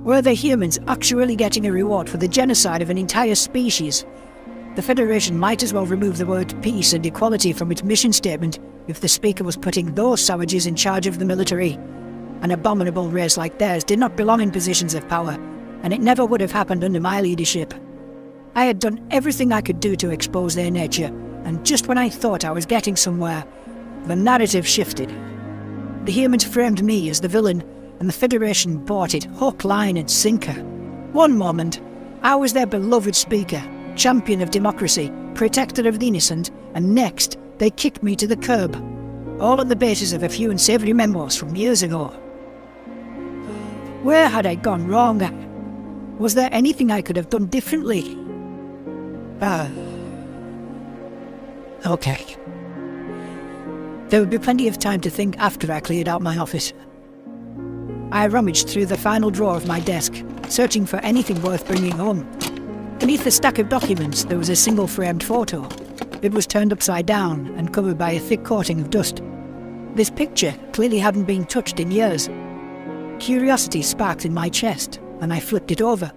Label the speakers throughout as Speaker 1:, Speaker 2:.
Speaker 1: Were the humans actually getting a reward for the genocide of an entire species? The Federation might as well remove the word peace and equality from its mission statement if the Speaker was putting those savages in charge of the military. An abominable race like theirs did not belong in positions of power, and it never would have happened under my leadership. I had done everything I could do to expose their nature, and just when I thought I was getting somewhere, the narrative shifted. The humans framed me as the villain, and the Federation bought it hook, line and sinker. One moment, I was their beloved Speaker, champion of democracy, protector of the innocent, and next, they kicked me to the curb. All on the basis of a few unsavoury memos from years ago. Where had I gone wrong? Was there anything I could have done differently? Okay. There would be plenty of time to think after I cleared out my office. I rummaged through the final drawer of my desk, searching for anything worth bringing home. Beneath the stack of documents, there was a single framed photo. It was turned upside down and covered by a thick coating of dust. This picture clearly hadn't been touched in years. Curiosity sparked in my chest, and I flipped it over.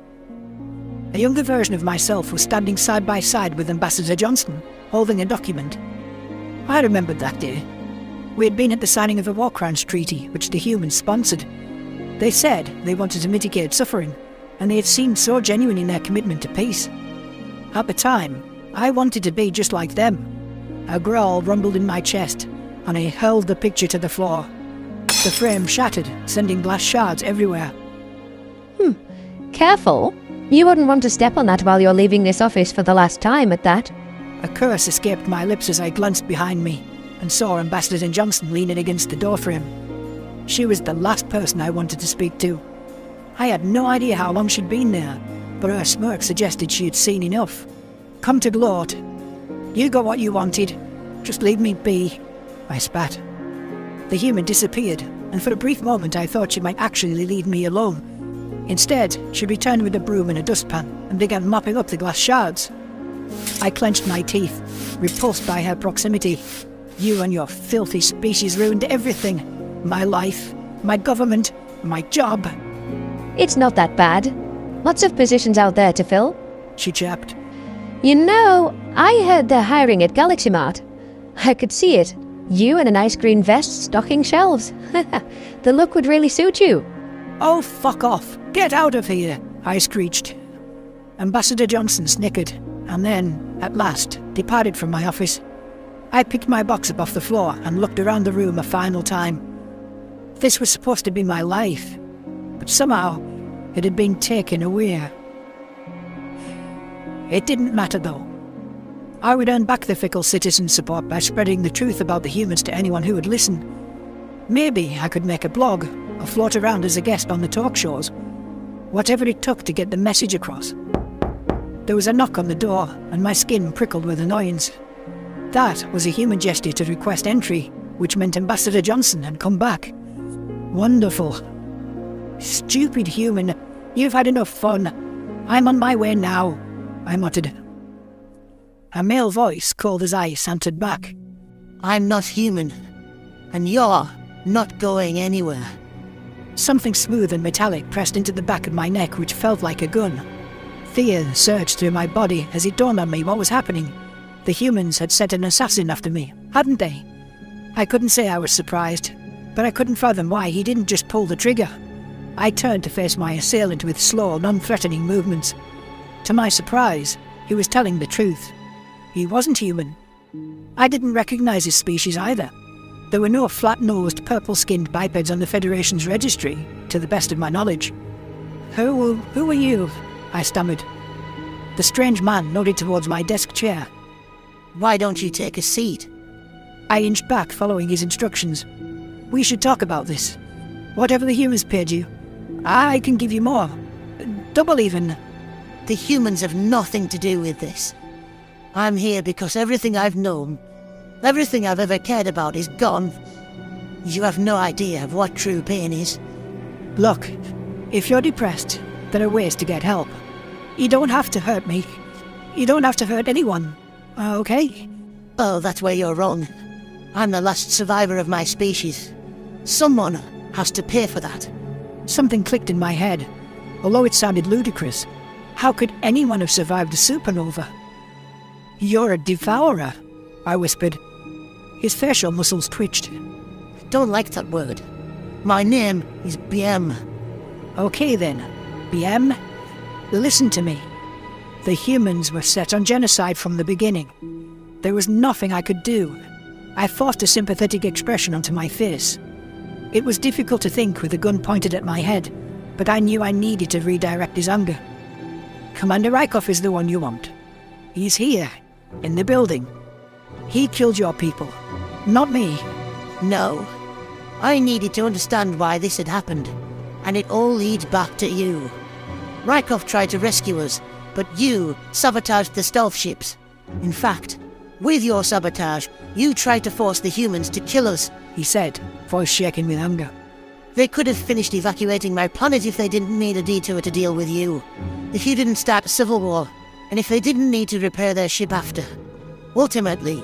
Speaker 1: A younger version of myself was standing side by side with Ambassador Johnson, holding a document. I remembered that day. We had been at the signing of a war crimes treaty, which the humans sponsored. They said they wanted to mitigate suffering, and they had seemed so genuine in their commitment to peace. At the time, I wanted to be just like them. A growl rumbled in my chest, and I hurled the picture to the floor. The frame shattered, sending glass shards everywhere.
Speaker 2: Careful. You wouldn't want to step on that while you're leaving this office for the last time at that.
Speaker 1: A curse escaped my lips as I glanced behind me and saw Ambassador Johnson leaning against the doorframe. She was the last person I wanted to speak to. I had no idea how long she'd been there, but her smirk suggested she had seen enough. Come to gloat. You got what you wanted. Just leave me be, I spat. The human disappeared, and for a brief moment I thought she might actually leave me alone. Instead, she returned with a broom and a dustpan and began mopping up the glass shards. I clenched my teeth, repulsed by her proximity. You and your filthy species ruined everything. My life, my government, my job.
Speaker 2: It's not that bad. Lots of positions out there to fill,
Speaker 1: she chirped.
Speaker 2: You know, I heard they're hiring at Galaxy Mart. I could see it. You in a nice green vest stocking shelves. The look would really suit you.
Speaker 1: Oh, fuck off. Get out of here, I screeched. Ambassador Johnson snickered, and then, at last, departed from my office. I picked my box up off the floor and looked around the room a final time. This was supposed to be my life, but somehow it had been taken away. It didn't matter though. I would earn back the fickle citizen support by spreading the truth about the humans to anyone who would listen. Maybe I could make a blog or float around as a guest on the talk shows. Whatever it took to get the message across. There was a knock on the door and my skin prickled with annoyance. That was a human gesture to request entry, which meant Ambassador Johnson had come back. Wonderful. Stupid human, you've had enough fun. I'm on my way now, I muttered. A male voice, cold as ice, answered back.
Speaker 3: I'm not human, and you're not going anywhere.
Speaker 1: Something smooth and metallic pressed into the back of my neck, which felt like a gun. Fear surged through my body as it dawned on me what was happening. The humans had sent an assassin after me, hadn't they? I couldn't say I was surprised, but I couldn't fathom why he didn't just pull the trigger. I turned to face my assailant with slow, non-threatening movements. To my surprise, he was telling the truth. He wasn't human. I didn't recognize his species either. There were no flat-nosed, purple-skinned bipeds on the Federation's registry, to the best of my knowledge. Who are you? I stammered. The strange man nodded towards my desk chair.
Speaker 3: Why don't you take a seat?
Speaker 1: I inched back, following his instructions. We should talk about this. Whatever the humans paid you, I can give you more. Double even.
Speaker 3: The humans have nothing to do with this. I'm here because everything I've known, everything I've ever cared about is gone. You have no idea of what true pain is.
Speaker 1: Look, if you're depressed, there are ways to get help. You don't have to hurt me. You don't have to hurt anyone. Okay?
Speaker 3: Oh, that's where you're wrong. I'm the last survivor of my species. Someone has to pay for that.
Speaker 1: Something clicked in my head. although it sounded ludicrous. How could anyone have survived a supernova? "You're a devourer," I whispered. His facial muscles twitched.
Speaker 3: Don't like that word. My name is BM.
Speaker 1: Okay then, BM, listen to me. The humans were set on genocide from the beginning. There was nothing I could do. I forced a sympathetic expression onto my face. It was difficult to think with a gun pointed at my head, but I knew I needed to redirect his anger. Commander Rykov is the one you want. He's here, in the building. He killed your people, not me.
Speaker 3: No. I needed to understand why this had happened, and it all leads back to you. Rykov tried to rescue us, but you sabotaged the stealth ships. In fact, with your sabotage, you tried to force the humans to kill us,
Speaker 1: he said, voice shaking with anger.
Speaker 3: They could have finished evacuating my planet if they didn't need a detour to deal with you. If you didn't start a civil war, and if they didn't need to repair their ship after. Ultimately,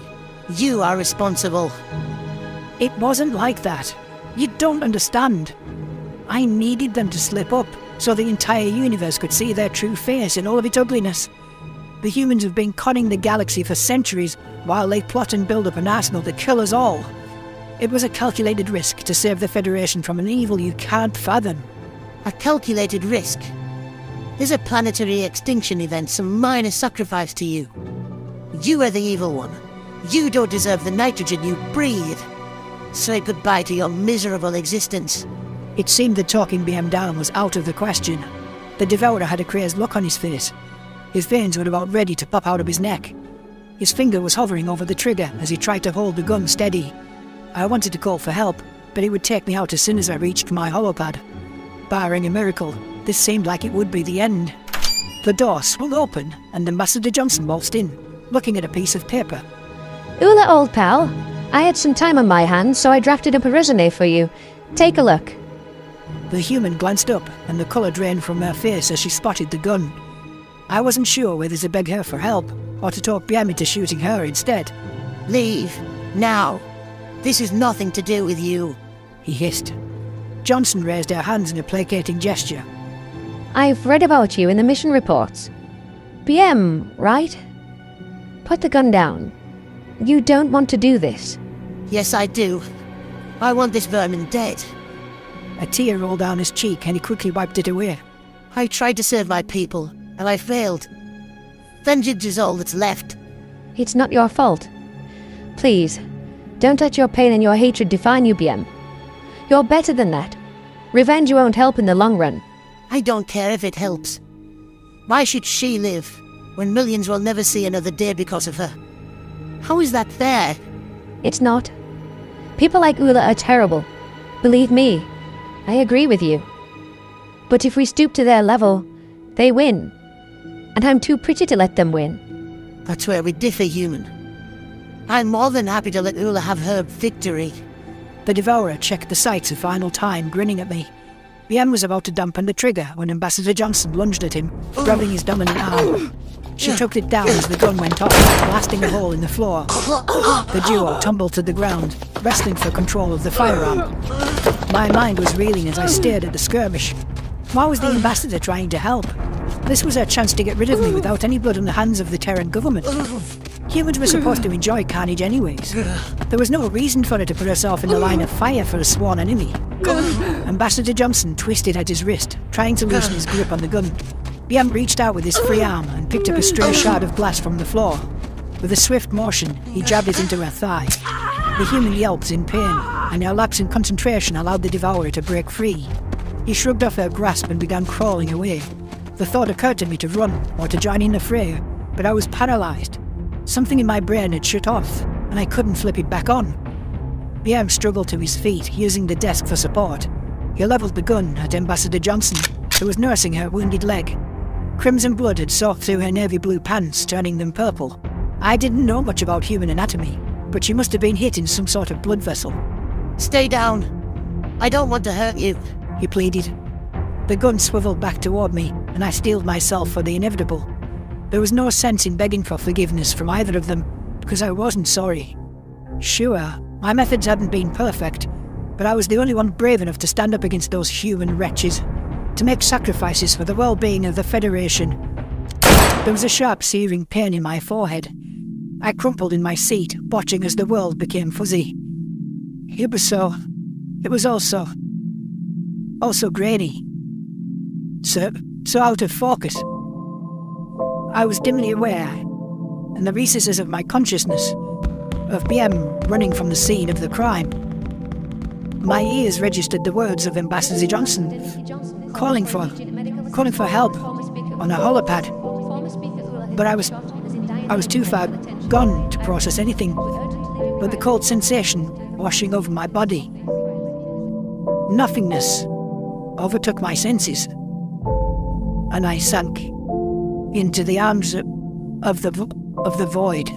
Speaker 3: you are responsible.
Speaker 1: It wasn't like that. You don't understand. I needed them to slip up, so the entire universe could see their true face in all of its ugliness. The humans have been conning the galaxy for centuries, while they plot and build up an arsenal to kill us all. It was a calculated risk to save the Federation from an evil you can't fathom.
Speaker 3: A calculated risk? Is a planetary extinction event some minor sacrifice to you? You are the evil one. You don't deserve the nitrogen you breathe. Say goodbye to your miserable existence.
Speaker 1: It seemed that talking BM down was out of the question. The Devourer had a crazed look on his face. His veins were about ready to pop out of his neck. His finger was hovering over the trigger as he tried to hold the gun steady. I wanted to call for help, but it would take me out as soon as I reached my holopad. Barring a miracle, this seemed like it would be the end. The door swung open and Ambassador Johnson waltzed in, looking at a piece of paper.
Speaker 2: Ula, old pal, I had some time on my hands, so I drafted up a resume for you. Take a look.
Speaker 1: The human glanced up, and the colour drained from her face as she spotted the gun. I wasn't sure whether to beg her for help, or to talk BM into shooting her instead.
Speaker 3: Leave, now. This has nothing to do with you,
Speaker 1: he hissed. Johnson raised her hands in a placating gesture.
Speaker 2: I've read about you in the mission reports. BM, right? Put the gun down. You don't want to do this.
Speaker 3: Yes, I do. I want this vermin dead.
Speaker 1: A tear rolled down his cheek and he quickly wiped it away.
Speaker 3: I tried to serve my people, and I failed. Vengeance is all that's left.
Speaker 2: It's not your fault. Please, don't let your pain and your hatred define you, BM. You're better than that. Revenge won't help in the long run.
Speaker 3: I don't care if it helps. Why should she live, when millions will never see another day because of her? How is that fair?
Speaker 2: It's not. People like Ula are terrible. Believe me, I agree with you. But if we stoop to their level, they win. And I'm too pretty to let them win.
Speaker 3: That's where we differ, human. I'm more than happy to let Ula have her victory.
Speaker 1: The Devourer checked the sights a final time, grinning at me. BM was about to dampen the trigger when Ambassador Johnson lunged at him, grabbing his dominant arm. She tucked it down as the gun went off, blasting a hole in the floor. The duo tumbled to the ground, wrestling for control of the firearm. My mind was reeling as I stared at the skirmish. Why was the Ambassador trying to help? This was her chance to get rid of me without any blood on the hands of the Terran government. Humans were supposed to enjoy carnage anyways. There was no reason for her to put herself in the line of fire for a sworn enemy. Ambassador Johnson twisted at his wrist, trying to loosen his grip on the gun. BM reached out with his free arm and picked up a stray shard of glass from the floor. With a swift motion, he jabbed it into her thigh. The human yelped in pain, and her lapse in concentration allowed the Devourer to break free. He shrugged off her grasp and began crawling away. The thought occurred to me to run, or to join in the fray, but I was paralysed. Something in my brain had shut off, and I couldn't flip it back on. BM struggled to his feet, using the desk for support. He levelled the gun at Ambassador Johnson, who was nursing her wounded leg. Crimson blood had soaked through her navy blue pants, turning them purple. I didn't know much about human anatomy, but she must have been hit in some sort of blood vessel.
Speaker 3: Stay down. I don't want to hurt you,
Speaker 1: he pleaded. The gun swiveled back toward me, and I steeled myself for the inevitable. There was no sense in begging for forgiveness from either of them, because I wasn't sorry. Sure, my methods hadn't been perfect, but I was the only one brave enough to stand up against those human wretches. to make sacrifices for the well-being of the Federation. There was a sharp, searing pain in my forehead. I crumpled in my seat, watching as the world became fuzzy. It was also grainy. So out of focus. I was dimly aware, in the recesses of my consciousness, of BM running from the scene of the crime. My ears registered the words of Ambassador Johnson, calling for help on a holopad. But I was too far gone to process anything but the cold sensation washing over my body. Nothingness overtook my senses, and I sank into the arms of the void.